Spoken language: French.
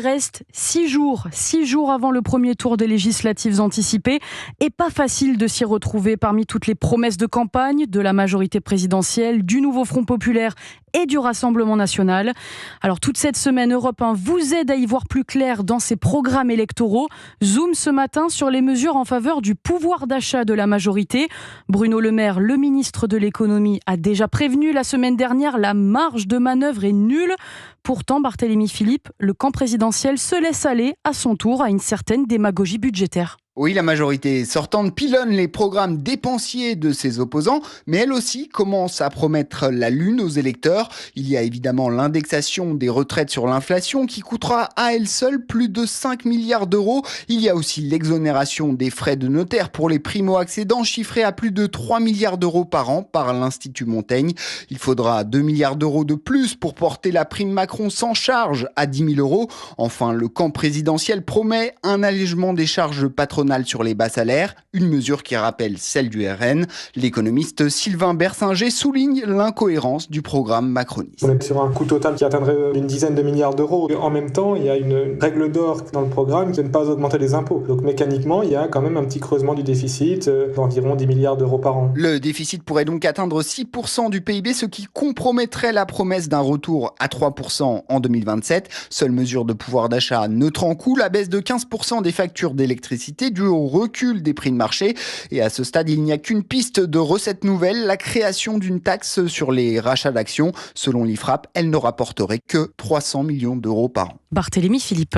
Reste 6 jours avant le premier tour des législatives anticipées et pas facile de s'y retrouver parmi toutes les promesses de campagne de la majorité présidentielle, du nouveau Front populaire et du Rassemblement national. Alors toute cette semaine, Europe 1 vous aide à y voir plus clair dans ses programmes électoraux. Zoom ce matin sur les mesures en faveur du pouvoir d'achat de la majorité. Bruno Le Maire, le ministre de l'économie, a déjà prévenu la semaine dernière, la marge de manœuvre est nulle. Pourtant, Barthélémy Philippe, le camp présidentiel se laisse aller à son tour à une certaine démagogie budgétaire. Oui, la majorité sortante pilonne les programmes dépensiers de ses opposants, mais elle aussi commence à promettre la lune aux électeurs. Il y a évidemment l'indexation des retraites sur l'inflation qui coûtera à elle seule plus de 5 milliards d'euros. Il y a aussi l'exonération des frais de notaire pour les primo-accédants chiffrés à plus de 3 milliards d'euros par an par l'Institut Montaigne. Il faudra 2 milliards d'euros de plus pour porter la prime Macron sans charge à 10 000 euros. Enfin, le camp présidentiel promet un allègement des charges patronales sur les bas salaires, une mesure qui rappelle celle du RN. L'économiste Sylvain Bersinger souligne l'incohérence du programme macroniste. On est sur un coût total qui atteindrait une dizaine de milliards d'euros. En même temps, il y a une règle d'or dans le programme de ne pas augmenter les impôts. Donc mécaniquement, il y a quand même un petit creusement du déficit d'environ 10 milliards d'euros par an. Le déficit pourrait donc atteindre 6% du PIB, ce qui compromettrait la promesse d'un retour à 3% en 2027. Seule mesure de pouvoir d'achat neutre en coût, la baisse de 15% des factures d'électricité dû au recul des prix de marché. Et à ce stade, il n'y a qu'une piste de recette nouvelle, la création d'une taxe sur les rachats d'actions. Selon l'IFRAP, elle ne rapporterait que 300 millions d'euros par an. Barthélémy Philippe.